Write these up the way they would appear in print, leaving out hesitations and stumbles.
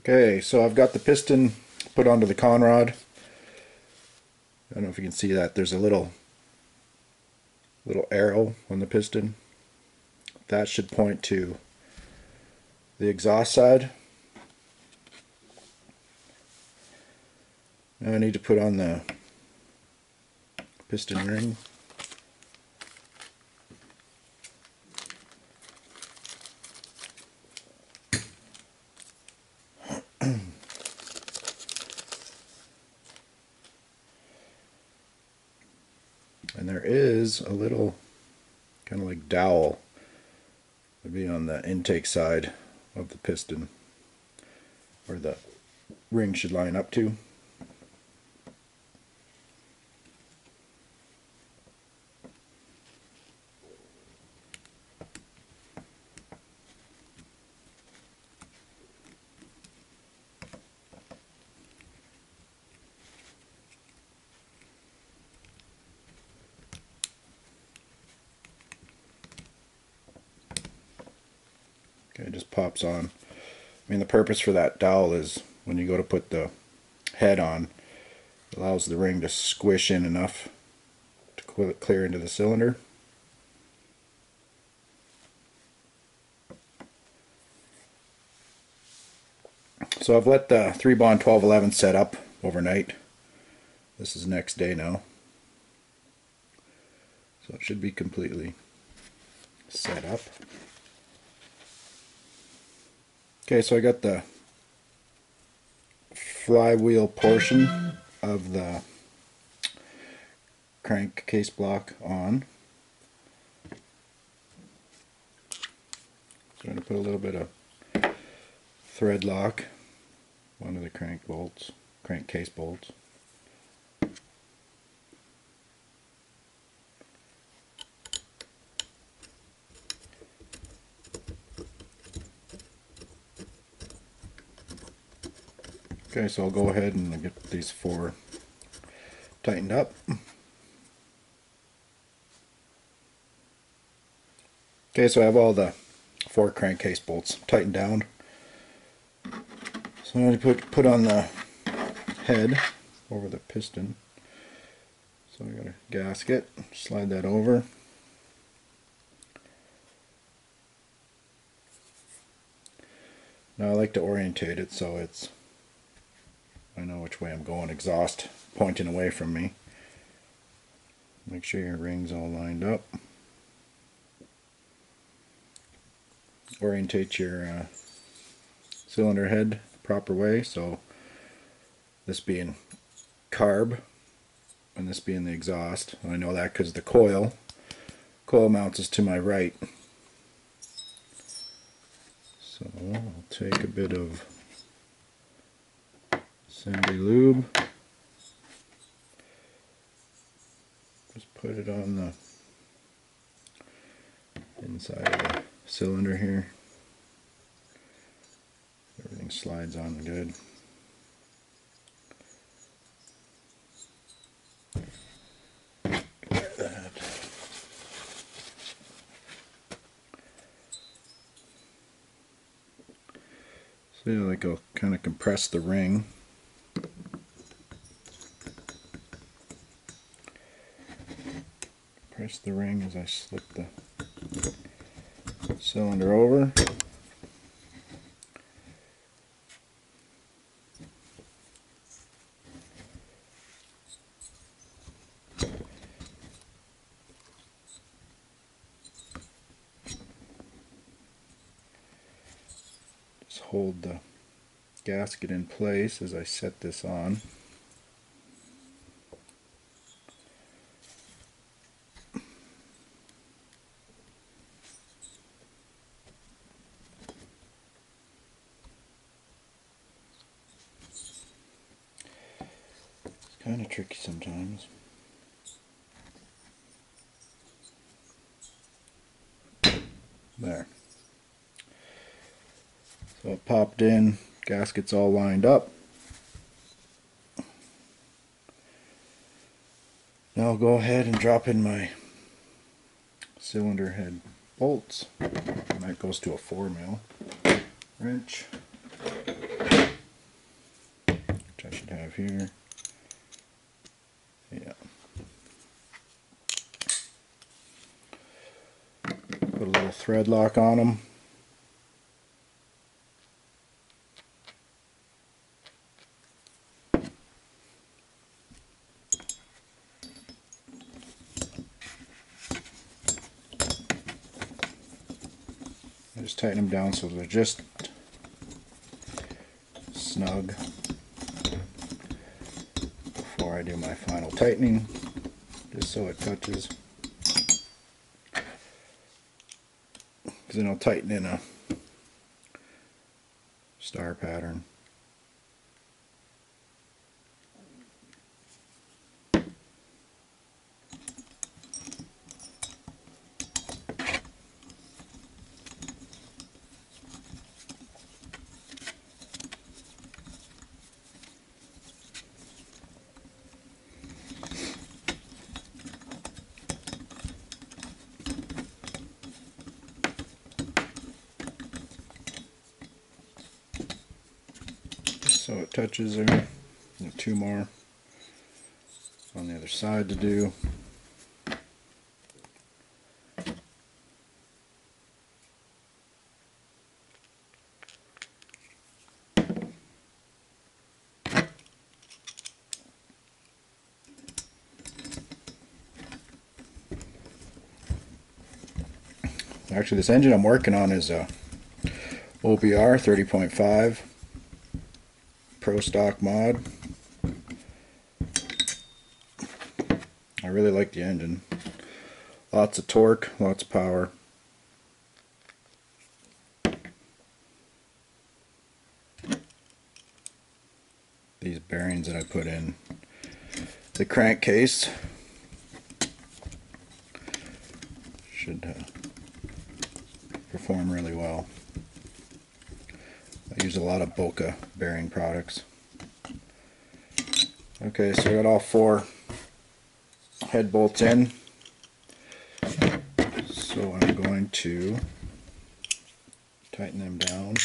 Okay, so I've got the piston put onto the conrod. I don't know if you can see that. There's a little arrow on the piston. That should point to the exhaust side. Now I need to put on the piston ring. And there is a little kind of like dowel would be on the intake side of the piston where the ring should line up to. Okay, it just pops on. I mean, the purpose for that dowel is when you go to put the head on, it allows the ring to squish in enough to clear into the cylinder. So I've let the 3-bond 1211 set up overnight. This is the next day now. So it should be completely set up. Okay, so I got the flywheel portion of the crankcase block on. So I'm going to put a little bit of thread lock, one of the crankcase bolts. Okay, so I'll go ahead and get these 4 tightened up. Okay, so I have all the 4 crankcase bolts tightened down. So I'm going to put on the head over the piston. So I got a gasket, slide that over. Now I like to orientate it so I know which way I'm going, exhaust pointing away from me. Make sure your ring's all lined up. Orientate your cylinder head the proper way, so this being carb and this being the exhaust. I know that because the coil mounts is to my right. So I'll take a bit of Cindy lube, just put it on the inside of the cylinder here. Everything slides on good. Like that. So yeah, like I'll kind of compress the ring. Press the ring as I slip the cylinder over. Just hold the gasket in place as I set this on. Kind of tricky sometimes. There. So it popped in, gasket's all lined up. Now I'll go ahead and drop in my cylinder head bolts. And that goes to a 4mm wrench. have here. Yeah. Put a little thread lock on them. Just tighten them down so they're just snug before I do my final tightening, just so it touches. Because then I'll tighten in a star pattern. So it touches there. And 2 more on the other side to do. Actually, this engine I'm working on is a OBR 30.5 ProStock mod. I really like the engine. Lots of torque, lots of power. These bearings that I put in the crankcase should perform really well. I use a lot of BAJA bearing products. Okay, so I got all 4 head bolts in. So I'm going to tighten them down.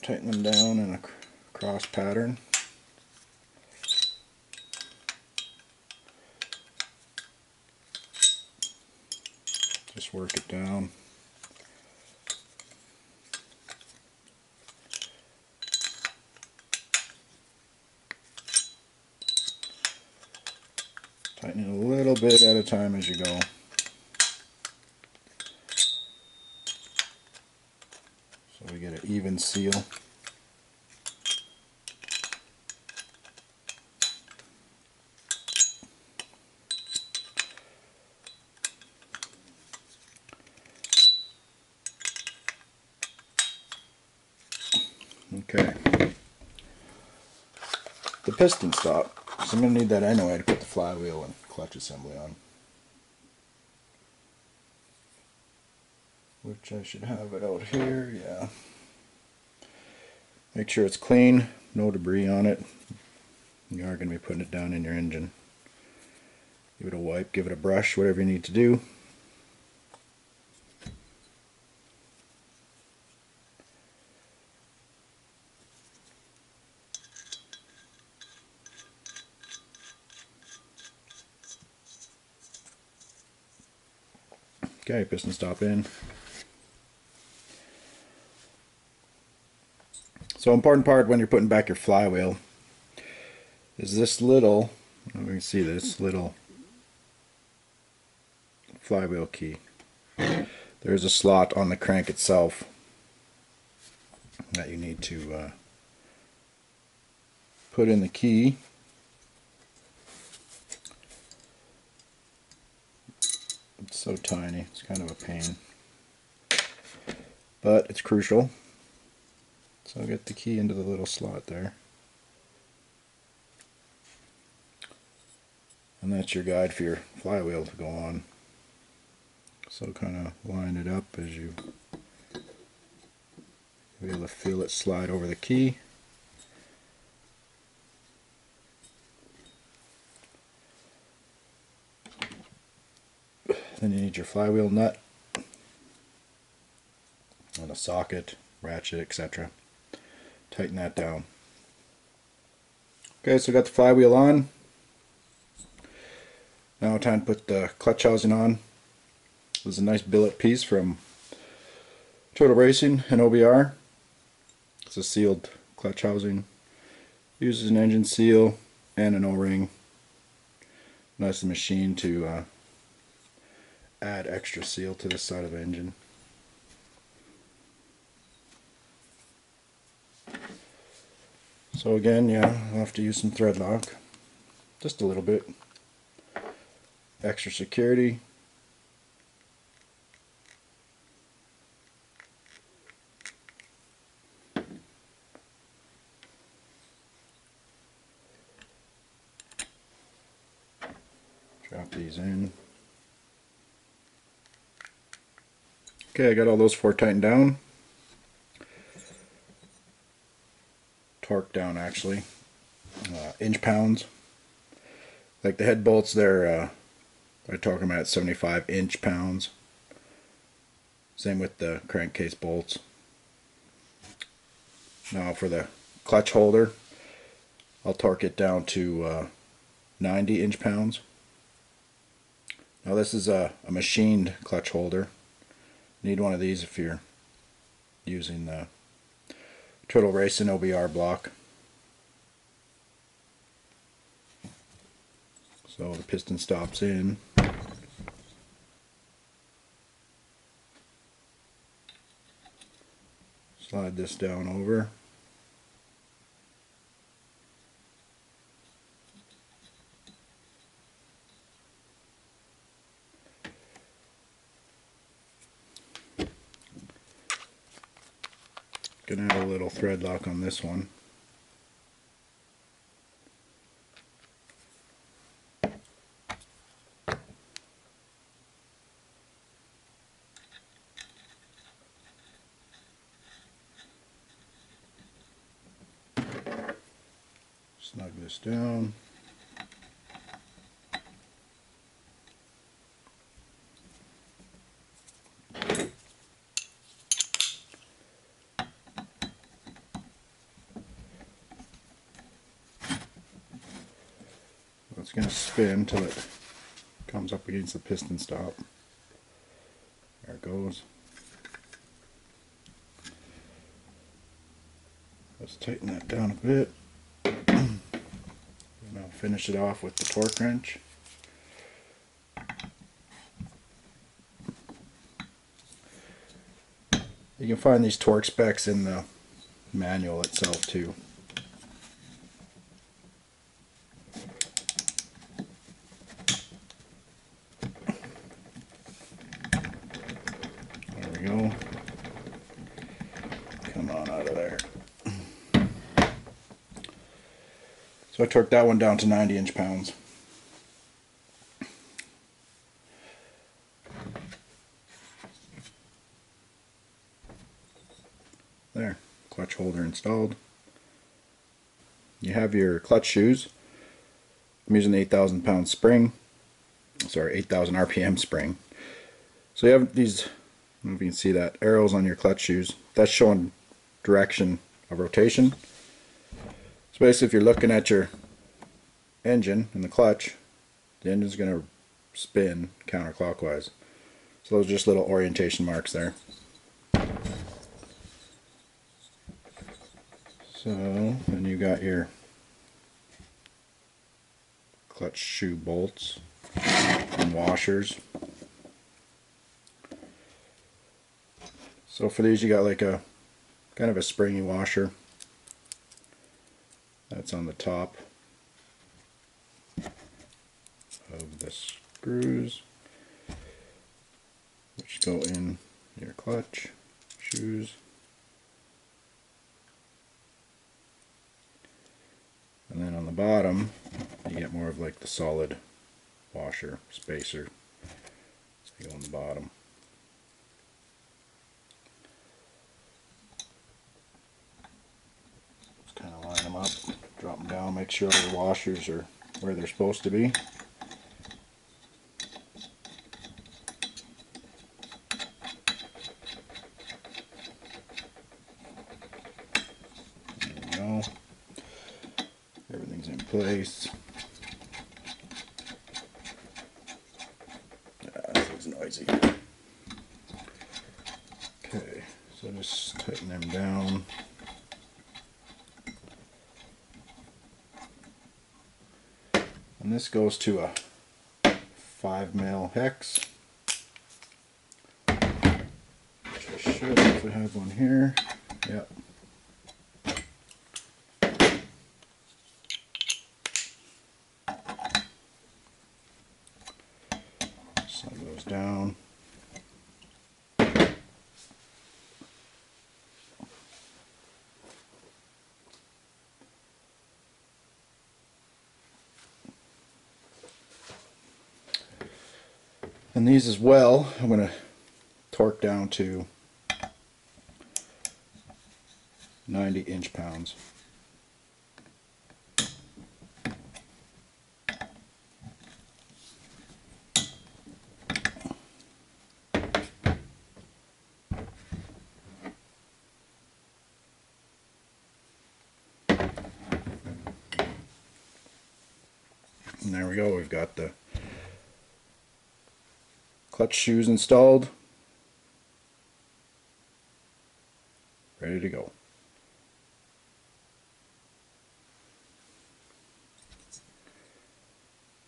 Tighten them down in a cross pattern. Just work it down. Tighten it a little bit at a time as you go. So we get an even seal. Okay. The piston stop. So I'm going to need that anyway to put the flywheel and clutch assembly on. Which I should have it out here, yeah. Make sure it's clean, no debris on it. You are going to be putting it down in your engine. Give it a wipe, give it a brush, whatever you need to do. Okay, piston stop in. So important part when you're putting back your flywheel is this little, we can see this little flywheel key. There's a slot on the crank itself that you need to put in the key. It's so tiny, it's kind of a pain, but it's crucial. So I'll get the key into the little slot there. And that's your guide for your flywheel to go on. So kind of line it up as you be able to feel it slide over the key. Then you need your flywheel nut. a socket, ratchet, etc. Tighten that down. Okay, so I got the flywheel on. Now time to put the clutch housing on. This is a nice billet piece from Total Racing and OBR. It's a sealed clutch housing. Uses an engine seal and an O-ring. Nice machine to add extra seal to this side of the engine. So again, yeah, I'll have to use some thread lock. Just a little bit. Extra security. Drop these in. Okay, I got all those 4 tightened down. Torqued down actually. Inch-pounds. Like the head bolts, I torque them at 75 inch-pounds. Same with the crankcase bolts. Now for the clutch holder, I'll torque it down to 90 inch-pounds. Now this is a machined clutch holder. Need one of these if you're using the Total Racing OBR block. So the piston stops in. Slide this down over. Gonna have a little thread lock on this one. Snug this down. It's going to spin until it comes up against the piston stop. There it goes. Let's tighten that down a bit. And I'll finish it off with the torque wrench. You can find these torque specs in the manual itself too. There we go. Come on out of there. So I torqued that one down to 90 inch-pounds. There, clutch holder installed. You have your clutch shoes. I'm using the 8,000 pound spring. Sorry, 8,000 RPM spring. So you have these, I don't know if you can see that, arrows on your clutch shoes. That's showing direction of rotation. So basically if you're looking at your engine and the clutch, the engine's going to spin counterclockwise. So those are just little orientation marks there. So then you got your clutch shoe bolts and washers. So for these you got like a kind of a springy washer. That's on the top of the screws, which go in your clutch shoes. And then on the bottom, you get more of like the solid washer spacer. So you go on the bottom. Just kind of line them up, drop them down, make sure the washers are where they're supposed to be. place. This is noisy. Okay, so just tighten them down. And this goes to a 5mm hex. Which I should if I have one here. Yep. Slide those down. And these as well, I'm going to torque down to 90 inch-pounds. And there we go, we've got the clutch shoes installed, ready to go.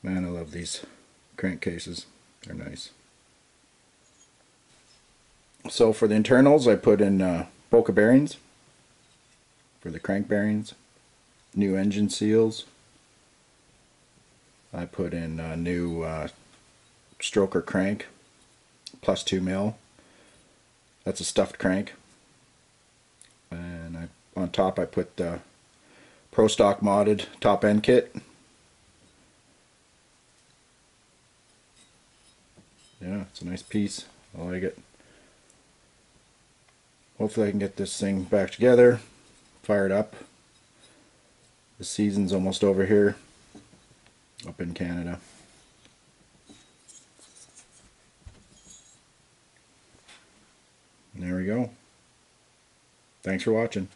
Man, I love these crankcases, they're nice. So for the internals, I put in BAJA bearings for the crank bearings, new engine seals. I put in a new stroker crank, plus 2mm. That's a stuffed crank. And on top I put the ProStock modded top end kit. Yeah, it's a nice piece. I like it. Hopefully I can get this thing back together, fire it up. The season's almost over here, up in Canada. And there we go. Thanks for watching.